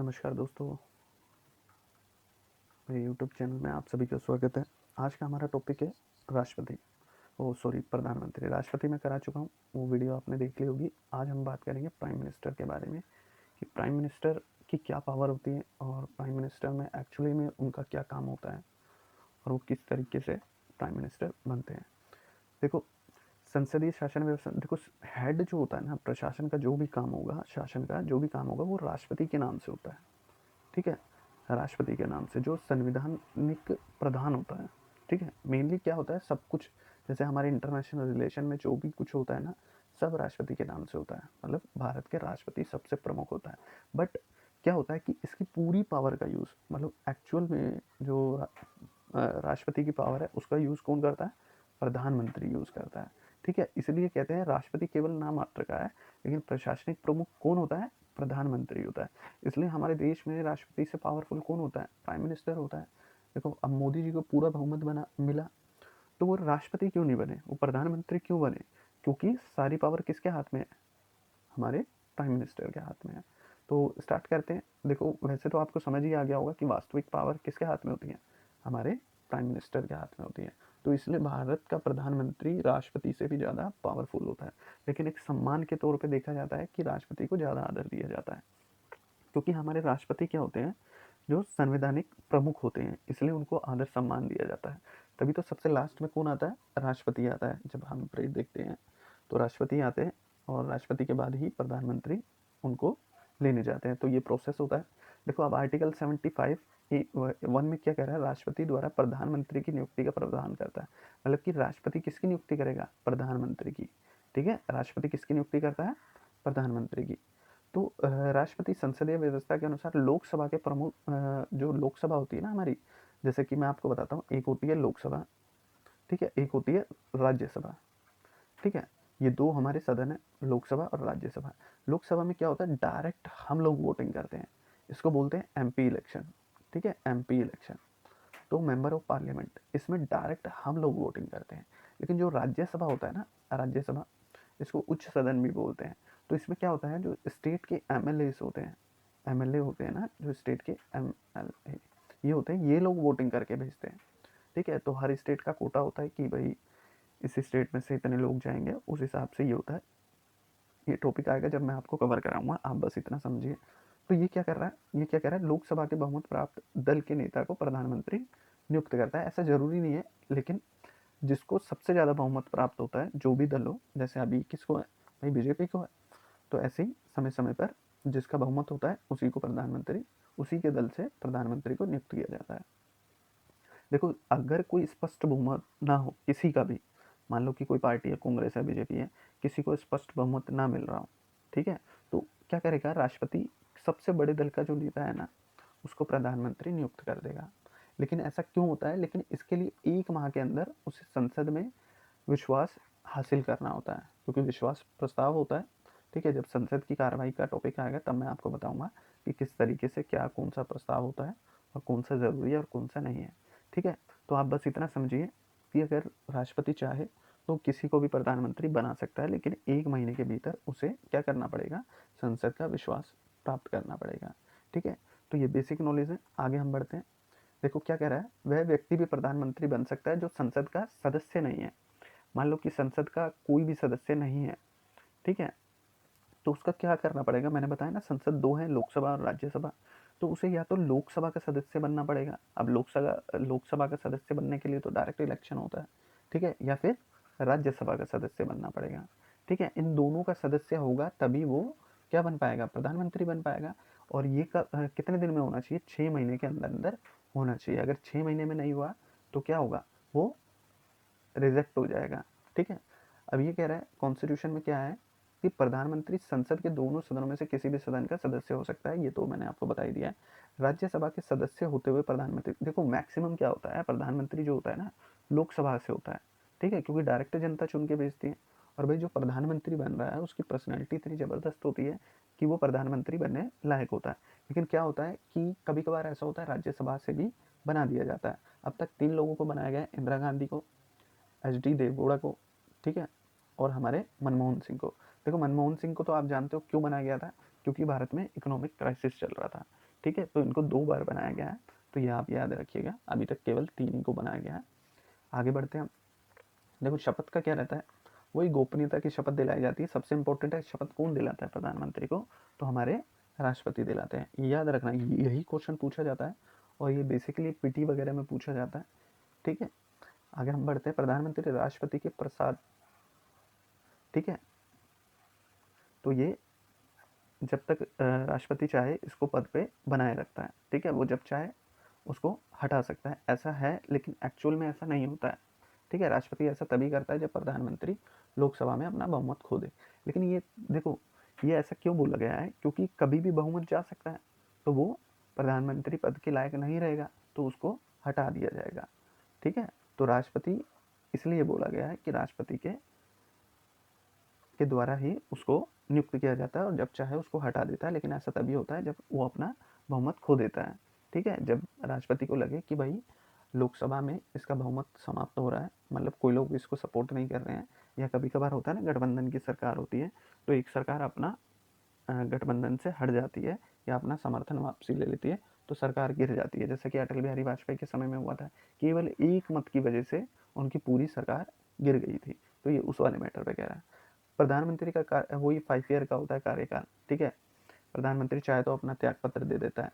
नमस्कार दोस्तों, मेरे यूट्यूब चैनल में आप सभी का स्वागत है। आज का हमारा टॉपिक है राष्ट्रपति, प्रधानमंत्री। राष्ट्रपति मैं करा चुका हूँ, वो वीडियो आपने देख ली होगी। आज हम बात करेंगे प्राइम मिनिस्टर के बारे में कि प्राइम मिनिस्टर की क्या पावर होती है और प्राइम मिनिस्टर में एक्चुअली में उनका क्या काम होता है और वो किस तरीके से प्राइम मिनिस्टर बनते हैं। देखो, संसदीय शासन व्यवस्था, देखो हेड जो होता है ना, प्रशासन का जो भी काम होगा, शासन का जो भी काम होगा, वो राष्ट्रपति के नाम से होता है। ठीक है, राष्ट्रपति के नाम से, जो संवैधानिक प्रधान होता है। ठीक है, मेनली क्या होता है, सब कुछ जैसे हमारे इंटरनेशनल रिलेशन में जो भी कुछ होता है ना, सब राष्ट्रपति के नाम से होता है। मतलब भारत के राष्ट्रपति सबसे प्रमुख होता है। बट क्या होता है कि इसकी पूरी पावर का यूज़, मतलब एक्चुअल में जो राष्ट्रपति की पावर है उसका यूज़ कौन करता है? प्रधानमंत्री यूज़ करता है। ठीक है, इसलिए कहते हैं राष्ट्रपति केवल नाम मात्र का है, लेकिन प्रशासनिक प्रमुख कौन होता है? प्रधानमंत्री होता है। इसलिए हमारे देश में राष्ट्रपति से पावरफुल कौन होता है? प्राइम मिनिस्टर होता है। देखो, अब मोदी जी को पूरा बहुमत बना मिला, तो वो राष्ट्रपति क्यों नहीं बने, वो प्रधानमंत्री क्यों बने? क्योंकि सारी पावर किसके हाथ में है? हमारे प्राइम मिनिस्टर के हाथ में है। तो स्टार्ट करते हैं। देखो, वैसे तो आपको समझ ही आ गया होगा कि वास्तविक पावर किसके हाथ में होती है? हमारे प्राइम मिनिस्टर के हाथ में होती है। तो इसलिए भारत का प्रधानमंत्री राष्ट्रपति से भी ज़्यादा पावरफुल होता है। लेकिन एक सम्मान के तौर पे देखा जाता है कि राष्ट्रपति को ज़्यादा आदर दिया जाता है, क्योंकि हमारे राष्ट्रपति क्या होते हैं? जो संवैधानिक प्रमुख होते हैं, इसलिए उनको आदर सम्मान दिया जाता है। तभी तो सबसे लास्ट में कौन आता है? राष्ट्रपति आता है। जब हम परेड देखते हैं तो राष्ट्रपति आते हैं और राष्ट्रपति के बाद ही प्रधानमंत्री उनको लेने जाते हैं। तो ये प्रोसेस होता है। देखो, अब आर्टिकल 75(1) में क्या कह रहा है? राष्ट्रपति द्वारा प्रधानमंत्री की नियुक्ति का प्रावधान करता है। मतलब कि राष्ट्रपति किसकी नियुक्ति करेगा? प्रधानमंत्री की। ठीक है, राष्ट्रपति किसकी नियुक्ति करता है? प्रधानमंत्री की। तो राष्ट्रपति संसदीय व्यवस्था के अनुसार लोकसभा के प्रमुख, जो लोकसभा होती है ना हमारी, जैसे कि मैं आपको बताता हूँ, एक होती है लोकसभा, ठीक है, एक होती है राज्यसभा। ठीक है, ये दो हमारे सदन है, लोकसभा और राज्यसभा। लोकसभा में क्या होता है? डायरेक्ट हम लोग वोटिंग करते हैं, इसको बोलते हैं एमपी इलेक्शन। ठीक है, एमपी इलेक्शन, तो मेंबर ऑफ पार्लियामेंट, इसमें डायरेक्ट हम लोग वोटिंग करते हैं। लेकिन जो राज्यसभा होता है ना, राज्यसभा, इसको उच्च सदन भी बोलते हैं। तो इसमें क्या होता है? जो स्टेट के एमएलए होते हैं, एमएलए होते हैं ना, जो स्टेट के एमएलए ये होते हैं, ये लोग वोटिंग करके भेजते हैं। ठीक है, तो हर स्टेट का कोटा होता है कि भाई इस स्टेट में से इतने लोग जाएंगे, उस हिसाब से ये होता है। ये टॉपिक आएगा जब मैं आपको कवर कराऊंगा, आप बस इतना समझिए। तो ये क्या कर रहा है? ये क्या कह रहा है? लोकसभा के बहुमत प्राप्त दल के नेता को प्रधानमंत्री नियुक्त करता है। ऐसा जरूरी नहीं है, लेकिन जिसको सबसे ज़्यादा बहुमत प्राप्त होता है, जो भी दल हो, जैसे अभी किसको है भाई? बीजेपी को है। तो ऐसे ही समय समय पर जिसका बहुमत होता है उसी को प्रधानमंत्री, उसी के दल से प्रधानमंत्री को नियुक्त किया जाता है। देखो, अगर कोई स्पष्ट बहुमत ना हो किसी का भी, मान लो कि कोई पार्टी है, कांग्रेस है, बीजेपी है, किसी को स्पष्ट बहुमत ना मिल रहा हो, ठीक है, तो क्या करेगा? राष्ट्रपति सबसे बड़े दल का जो नेता है ना, उसको प्रधानमंत्री नियुक्त कर देगा। लेकिन ऐसा क्यों होता है? लेकिन इसके लिए 1 माह के अंदर उसे संसद में विश्वास हासिल करना होता है, क्योंकि विश्वास प्रस्ताव होता है। ठीक है, जब संसद की कार्रवाई का टॉपिक आएगा तब मैं आपको बताऊंगा कि किस तरीके से क्या कौन सा प्रस्ताव होता है और कौन सा ज़रूरी है और कौन सा नहीं है। ठीक है, तो आप बस इतना समझिए कि अगर राष्ट्रपति चाहे तो किसी को भी प्रधानमंत्री बना सकता है, लेकिन 1 महीने के भीतर उसे क्या करना पड़ेगा? संसद का विश्वास प्राप्त करना पड़ेगा। ठीक है, तो ये बेसिक नॉलेज है। आगे हम बढ़ते हैं। देखो क्या कह रहा है? वह व्यक्ति भी प्रधानमंत्री बन सकता है जो संसद का सदस्य नहीं है। मान लो कि संसद का कोई भी सदस्य नहीं है, ठीक है, तो उसका क्या करना पड़ेगा? मैंने बताया ना, संसद दो है, लोकसभा और राज्यसभा। तो उसे या तो लोकसभा का सदस्य बनना पड़ेगा। अब लोकसभा का सदस्य बनने के लिए तो डायरेक्ट इलेक्शन होता है, ठीक है, या फिर राज्यसभा का सदस्य बनना पड़ेगा। ठीक है, इन दोनों का सदस्य होगा तभी वो क्या बन पाएगा? प्रधानमंत्री बन पाएगा। और ये कितने दिन में होना चाहिए? 6 महीने के अंदर अंदर होना चाहिए। अगर 6 महीने में नहीं हुआ तो क्या होगा? वो रिजेक्ट हो जाएगा। ठीक है, अब ये कह रहा है कॉन्स्टिट्यूशन में क्या है कि प्रधानमंत्री संसद के दोनों सदनों में से किसी भी सदन का सदस्य हो सकता है। ये तो मैंने आपको बता ही दिया है। राज्यसभा के सदस्य होते हुए प्रधानमंत्री, देखो मैक्सिमम क्या होता है, प्रधानमंत्री जो होता है ना, लोकसभा से होता है। ठीक है, क्योंकि डायरेक्ट जनता चुन के भेजती है। और भाई जो प्रधानमंत्री बन रहा है उसकी पर्सनैलिटी इतनी ज़बरदस्त होती है कि वो प्रधानमंत्री बनने लायक होता है। लेकिन क्या होता है कि कभी कभार ऐसा होता है राज्यसभा से भी बना दिया जाता है। अब तक 3 लोगों को बनाया गया है, इंदिरा गांधी को, एच.डी. देवगौड़ा को, ठीक है, और हमारे मनमोहन सिंह को। देखो, मनमोहन सिंह को तो आप जानते हो क्यों बनाया गया था? क्योंकि भारत में इकोनॉमिक क्राइसिस चल रहा था। ठीक है, तो इनको 2 बार बनाया गया है, तो ये आप याद रखिएगा। अभी तक केवल 3 ही को बनाया गया है। आगे बढ़ते हैं। देखो शपथ का क्या रहता है, वही गोपनीयता की शपथ दिलाई जाती है। सबसे इंपॉर्टेंट है शपथ कौन दिलाता है प्रधानमंत्री को, तो हमारे राष्ट्रपति दिलाते हैं। ये याद रखना, यही क्वेश्चन पूछा जाता है और ये बेसिकली पीटी वगैरह में पूछा जाता है। ठीक है, आगे हम बढ़ते हैं। प्रधानमंत्री राष्ट्रपति के प्रसाद, ठीक है, तो ये जब तक राष्ट्रपति चाहे इसको पद पे बनाए रखता है। ठीक है, वो जब चाहे उसको हटा सकता है, ऐसा है, लेकिन एक्चुअल में ऐसा नहीं होता है। ठीक है, राष्ट्रपति ऐसा तभी करता है जब प्रधानमंत्री लोकसभा में अपना बहुमत खो दे। लेकिन ये देखो, ये ऐसा क्यों बोला गया है, क्योंकि कभी भी बहुमत जा सकता है, तो वो प्रधानमंत्री पद के लायक नहीं रहेगा, तो उसको हटा दिया जाएगा। ठीक है, तो राष्ट्रपति इसलिए बोला गया है कि राष्ट्रपति के द्वारा ही उसको नियुक्त किया जाता है और जब चाहे उसको हटा देता है। लेकिन ऐसा तभी होता है जब वो अपना बहुमत खो देता है। ठीक है, जब राष्ट्रपति को लगे कि भाई लोकसभा में इसका बहुमत समाप्त हो रहा है, मतलब कोई लोग इसको सपोर्ट नहीं कर रहे हैं, या कभी कभार होता है ना गठबंधन की सरकार होती है, तो एक सरकार अपना गठबंधन से हट जाती है या अपना समर्थन वापसी ले लेती है, तो सरकार गिर जाती है। जैसे कि अटल बिहारी वाजपेयी के समय में हुआ था, केवल एक मत की वजह से उनकी पूरी सरकार गिर गई थी। तो ये उस वाले मैटर पे कह रहा है। प्रधानमंत्री का वही 5 ईयर का होता है कार्यकाल। ठीक है, प्रधानमंत्री चाहे तो अपना त्याग पत्र दे देता है।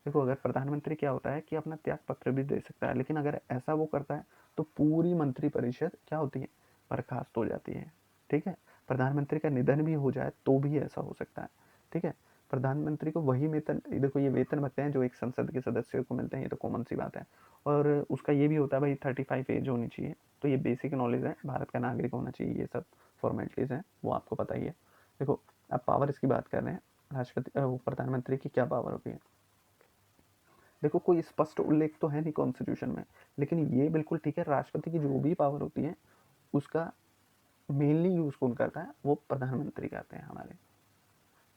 देखो अगर प्रधानमंत्री क्या होता है कि अपना त्याग पत्र भी दे सकता है, लेकिन अगर ऐसा वो करता है तो पूरी मंत्रिपरिषद क्या होती है, बर्खास्त हो जाती है। ठीक है, प्रधानमंत्री का निधन भी हो जाए तो भी ऐसा हो सकता है। ठीक है, प्रधानमंत्री को वही वेतन, देखो ये वेतन भत्ते हैं जो एक संसद के सदस्य को मिलते हैं, ये तो कॉमन सी बात है। और उसका ये भी होता है भाई 35 एज होनी चाहिए। तो ये बेसिक नॉलेज है, भारत का नागरिक होना चाहिए, ये सब फॉर्मेलिटीज़ हैं, वो आपको पता ही है। देखो अब पावर इसकी बात कर रहे हैं, राष्ट्रपति प्रधानमंत्री की क्या पावर होती है। देखो कोई स्पष्ट उल्लेख तो है नहीं कॉन्स्टिट्यूशन में, लेकिन ये बिल्कुल ठीक है, राष्ट्रपति की जो भी पावर होती है उसका मेनली यूज कौन करता है, वो प्रधानमंत्री करते हैं हमारे।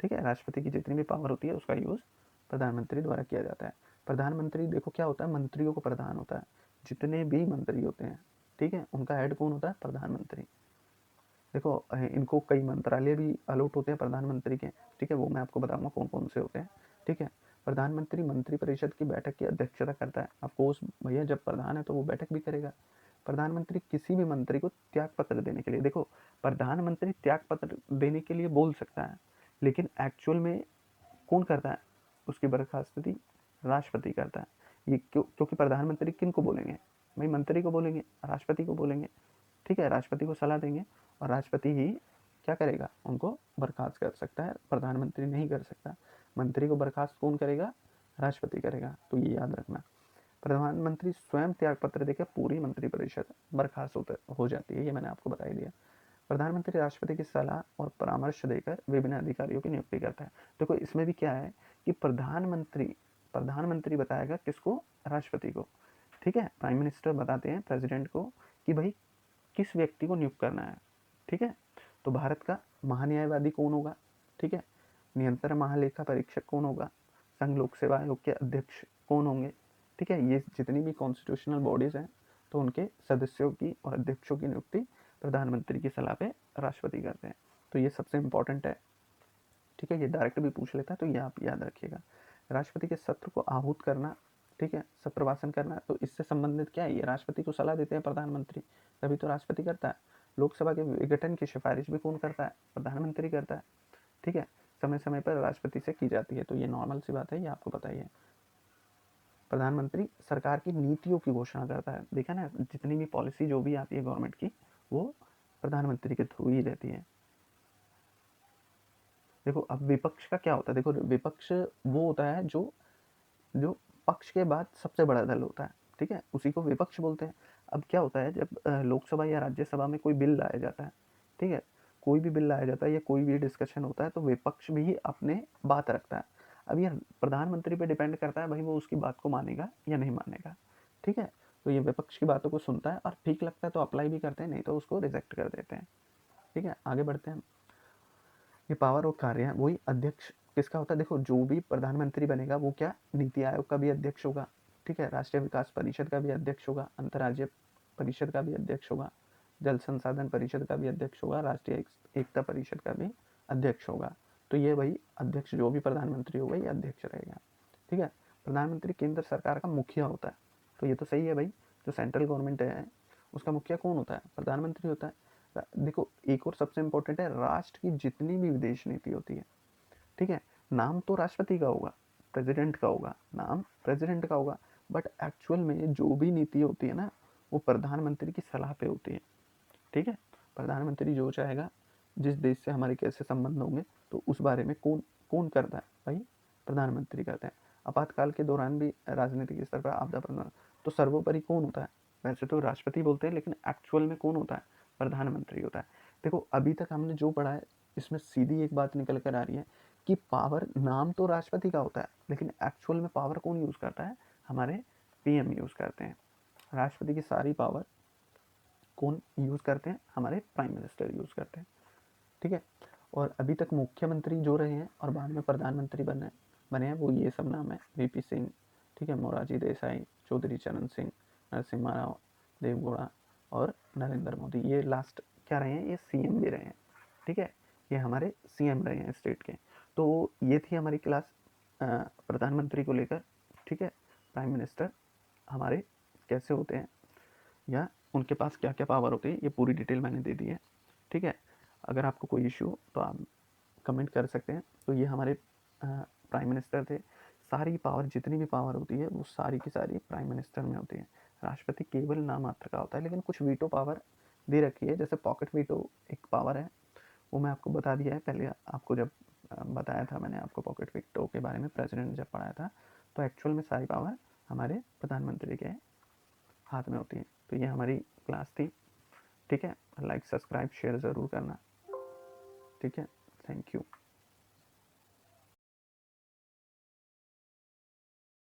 ठीक है, राष्ट्रपति की जितनी भी पावर होती है उसका यूज प्रधानमंत्री द्वारा किया जाता है। प्रधानमंत्री देखो क्या होता है, मंत्रियों को प्रधान होता है, जितने भी मंत्री होते हैं, ठीक है, उनका हेड कौन होता है, प्रधानमंत्री। देखो इनको कई मंत्रालय भी अलॉट होते हैं प्रधानमंत्री के। ठीक है, वो मैं आपको बताऊंगा कौन कौन से होते हैं। ठीक है, प्रधानमंत्री मंत्रिपरिषद की बैठक की अध्यक्षता करता है। ऑफकोर्स भैया जब प्रधान है तो वो बैठक भी करेगा। प्रधानमंत्री किसी भी मंत्री को त्याग पत्र देने के लिए, देखो प्रधानमंत्री त्याग पत्र देने के लिए बोल सकता है, लेकिन एक्चुअल में कौन करता है, उसकी बर्खास्तगी राष्ट्रपति करता है। ये क्योंकि प्रधानमंत्री किन को बोलेंगे, भाई मंत्री को बोलेंगे, राष्ट्रपति को बोलेंगे। ठीक है, राष्ट्रपति को सलाह देंगे और राष्ट्रपति ही क्या करेगा, उनको बर्खास्त कर सकता है, प्रधानमंत्री नहीं कर सकता। मंत्री को बर्खास्त कौन करेगा, राष्ट्रपति करेगा। तो ये याद रखना, प्रधानमंत्री स्वयं त्याग पत्र देकर पूरी मंत्रिपरिषद बर्खास्त हो जाती है, ये मैंने आपको बता ही दिया। प्रधानमंत्री राष्ट्रपति की सलाह और परामर्श देकर विभिन्न अधिकारियों की नियुक्ति करता है। देखो इसमें भी क्या है कि प्रधानमंत्री बताएगा किसको, राष्ट्रपति को। ठीक है, प्राइम मिनिस्टर बताते हैं प्रेसिडेंट को कि भाई किस व्यक्ति को नियुक्त करना है। ठीक है, तो भारत का महान्यायवादी कौन होगा, ठीक है, नियंत्रण महालेखा परीक्षक कौन होगा, संघ लोक सेवा आयोग के अध्यक्ष कौन होंगे। ठीक है, ये जितनी भी कॉन्स्टिट्यूशनल बॉडीज हैं तो उनके सदस्यों की और अध्यक्षों की नियुक्ति प्रधानमंत्री की सलाह पे राष्ट्रपति करते हैं। तो ये सबसे इम्पोर्टेंट है। ठीक है, ये डायरेक्ट भी पूछ लेता है, तो ये आप याद रखिएगा। राष्ट्रपति के सत्र को आहूत करना, ठीक है, सत्रवासन करना, तो इससे संबंधित क्या है, ये राष्ट्रपति को सलाह देते हैं प्रधानमंत्री, तभी तो राष्ट्रपति करता है। लोकसभा के विघटन की सिफारिश भी कौन करता है, प्रधानमंत्री करता है। ठीक है, समय समय पर राष्ट्रपति से की जाती है, तो ये नॉर्मल सी बात है, ये आपको पता ही है। प्रधानमंत्री सरकार की नीतियों की घोषणा करता है। देखा ना, जितनी भी पॉलिसी जो भी आती है गवर्नमेंट की, वो प्रधानमंत्री के थ्रू ही रहती है। देखो अब विपक्ष का क्या होता है, देखो विपक्ष वो होता है जो जो पक्ष के बाद सबसे बड़ा दल होता है। ठीक है, उसी को विपक्ष बोलते हैं। अब क्या होता है, जब लोकसभा या राज्यसभा में कोई बिल लाया जाता है, ठीक है, कोई भी बिल लाया जाता है या कोई भी डिस्कशन होता है, तो विपक्ष भी अपने बात रखता है। अब ये प्रधानमंत्री पे डिपेंड करता है भाई वो उसकी बात को मानेगा या नहीं मानेगा। ठीक है, तो ये विपक्ष की बातों को सुनता है और ठीक लगता है तो अप्लाई भी करते हैं, नहीं तो उसको रिजेक्ट कर देते हैं। ठीक है, आगे बढ़ते हैं। ये पावर और कार्य है, वही अध्यक्ष किसका होता है, देखो जो भी प्रधानमंत्री बनेगा वो क्या, नीति आयोग का भी अध्यक्ष होगा। ठीक है, राष्ट्रीय विकास परिषद का भी अध्यक्ष होगा, अंतर्राज्यीय परिषद का भी अध्यक्ष होगा, जल संसाधन परिषद का भी अध्यक्ष होगा, राष्ट्रीय एकता परिषद का भी अध्यक्ष होगा। तो ये वही अध्यक्ष, जो भी प्रधानमंत्री होगा ये अध्यक्ष रहेगा। ठीक है। प्रधानमंत्री केंद्र सरकार का मुखिया होता है, तो ये तो सही है भाई, जो सेंट्रल गवर्नमेंट है उसका मुखिया कौन होता है? प्रधानमंत्री होता है। देखो एक और सबसे इंपॉर्टेंट है, राष्ट्र की जितनी भी विदेश नीति होती है, ठीक है, नाम तो राष्ट्रपति का होगा, प्रेसिडेंट का होगा, नाम प्रेसिडेंट का होगा, बट एक्चुअल में जो भी नीति होती है ना, वो प्रधानमंत्री की सलाह पे होती है, ठीक है। प्रधानमंत्री जो चाहेगा, जिस देश से हमारे कैसे संबंध होंगे, तो उस बारे में कौन कौन करता है भाई? प्रधानमंत्री करते हैं। आपातकाल के दौरान भी राजनीतिक स्तर पर आपदा प्रबंधन तो सर्वोपरि कौन होता है? वैसे तो राष्ट्रपति बोलते हैं, लेकिन एक्चुअल में कौन होता है? प्रधानमंत्री होता है। देखो अभी तक हमने जो पढ़ा है, इसमें सीधी एक बात निकल कर आ रही है कि पावर, नाम तो राष्ट्रपति का होता है, लेकिन एक्चुअल में पावर कौन यूज़ करता है? हमारे पीएम यूज़ करते हैं। राष्ट्रपति की सारी पावर कौन यूज़ करते हैं? हमारे प्राइम मिनिस्टर यूज़ करते हैं, ठीक है। और अभी तक मुख्यमंत्री जो रहे हैं और बाद में प्रधानमंत्री बने हैं, वो ये सब नाम है: वीपी सिंह, ठीक है, मोरारजी देसाई, चौधरी चरण सिंह, नरसिम्हा राव, देवगौड़ा और नरेंद्र मोदी। ये लास्ट क्या रहे हैं? ये सीएम भी रहे हैं, ठीक है। ये हमारे सीएम रहे हैं स्टेट के। तो ये थी हमारी क्लास प्रधानमंत्री को लेकर, ठीक है। प्राइम मिनिस्टर हमारे कैसे होते हैं, या उनके पास क्या क्या पावर होती है, ये पूरी डिटेल मैंने दे दी है, ठीक है। अगर आपको कोई इशू हो तो आप कमेंट कर सकते हैं। तो ये हमारे प्राइम मिनिस्टर थे। सारी पावर, जितनी भी पावर होती है, वो सारी की सारी प्राइम मिनिस्टर में होती है। राष्ट्रपति केवल नाम मात्र का होता है, लेकिन कुछ वीटो पावर दे रखी है, जैसे पॉकेट वीटो एक पावर है, वो मैं आपको बता दिया है पहले। आपको जब बताया था मैंने आपको पॉकेट वीटो के बारे में, प्रेसिडेंट जब पढ़ाया था, तो एक्चुअल में सारी पावर हमारे प्रधानमंत्री के हाथ में होती है। तो ये हमारी क्लास थी, ठीक है। लाइक सब्सक्राइब शेयर ज़रूर करना, ठीक है। Thank you.